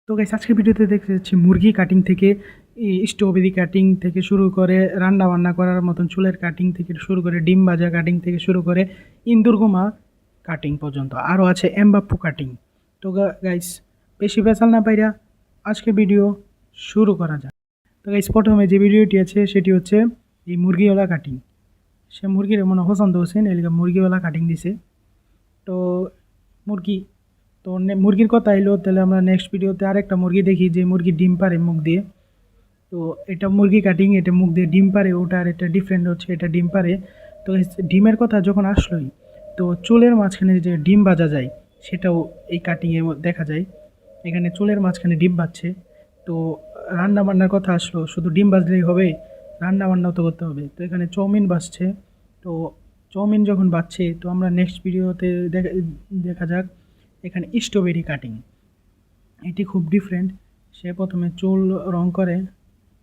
তো গাইস আজকের ভিডিওতে দেখতে যাচ্ছি মুরগি কাটিং থেকে স্ট্রবেরি কাটিং থেকে শুরু করে রান্না বান্না করার মতন চুলের কাটিং থেকে শুরু করে ডিম ভাজা কাটিং থেকে শুরু করে ইন্দুরগুমা কাটিং পর্যন্ত আরও আছে এমবাপ্পু কাটিং। তো গাইস বেশি বেসাল না পাইরা আজকের ভিডিও শুরু করা যাক। তো গাইস প্রথমে যে ভিডিওটি আছে সেটি হচ্ছে এই মুরগিওয়ালা কাটিং। সে মুরগির মনে পছন্দ হচ্ছেন এলাকা মুরগিওয়ালা কাটিং দিছে। তো মুরগি তো মুরগির কথা এলো, তাহলে আমরা নেক্সট ভিডিওতে আরেকটা মুরগি দেখি যে মুরগি ডিম পারে মুখ দিয়ে। তো এটা মুরগি কাটিং, এটা মুখ দিয়ে ডিম পারে, ওটা আর এটা ডিফারেন্ট হচ্ছে এটা ডিম পারে। তো ডিমের কথা যখন আসলোই, তো চুলের মাঝখানে যে ডিম ভাজা যায় সেটাও এই কাটিংয়ে দেখা যায়। এখানে চুলের মাঝখানে ডিম ভাজছে। তো রান্না বান্নার কথা আসলো, শুধু ডিম ভাজলেই হবে, রান্না বান্নাও তো করতে হবে। তো এখানে চাউমিন ভাজছে। তো চাউমিন যখন বাজছে তো আমরা নেক্সট ভিডিওতে দেখা যাক এখানে স্ট্রবেরি কাটিং। এটি খুব ডিফারেন্ট। সে প্রথমে চুল রং করে,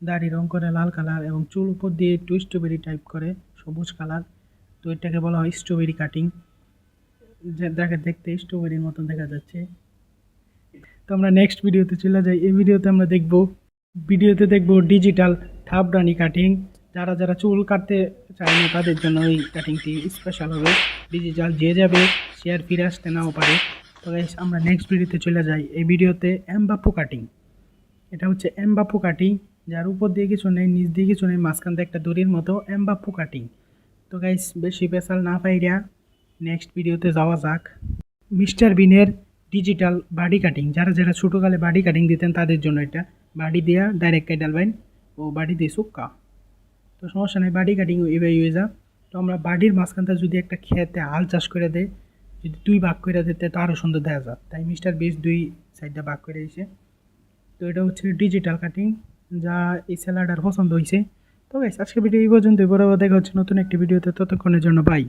দাড়ি রং করে লাল কালার, এবং চুল উপর দিয়ে একটু স্ট্রবেরি টাইপ করে সবুজ কালার। তো এটাকে বলা হয় স্ট্রবেরি কাটিং, যে দেখতে স্ট্রবেরির মতন দেখা যাচ্ছে। তো আমরা নেক্সট ভিডিওতে চলে যাই। এই ভিডিওতে আমরা দেখব ডিজিটাল থাবড়ানি কাটিং। যারা যারা চুল কাটতে চায় না তাদের জন্য এই কাটিংটি স্পেশাল হবে। ডিজিটাল যে যাবে সে আর ফিরে আসতে নাও পারে। তো গাইস আমরা নেক্সট ভিডিওতে চলে যাই। এই ভিডিওতে এমবাপ্পু কাটিং। এটা হচ্ছে এমবাপ্পু কাটিং, যার উপর দিয়ে কিছু নেই, নিচ দিয়ে কিছু নেই, মাঝখান দিয়ে একটা দড়ির মতো এমবাপ্পু কাটিং। তো গাইস বেশি পেশাল না পাইরা নেক্সট ভিডিওতে যাওয়া যাক। মিস্টার বিনের ডিজিটাল বাডি কাটিং। যারা যারা ছোটোকালে বাডি কাটিং দিতেন তাদের জন্য এটা। বাডি দেওয়া ডাইরেক্ট কাটালবেন ও বাডি দিয়ে সুক্কা। তো সমস্যা নেই, বাডি কাটিং এভাবে হয়ে যা। তো আমরা বাডির মাঝখানটা যদি একটা খেতে হাল চাষ করে দেয়, যদি দুই ভাগ করে দিতে তো আরও সুন্দর দেখা যায়। তাই মিস্টার বিস দুই সাইডটা ভাগ করে দিয়েছে। তো এটা হচ্ছে ডিজিটাল কাটিং, যা এই স্যালাডার পছন্দ হয়েছে। তো গাইস আজকে ভিডিও এই পর্যন্ত, বরাবর দেখা হচ্ছে নতুন একটি ভিডিওতে। ততক্ষণের জন্য বাই।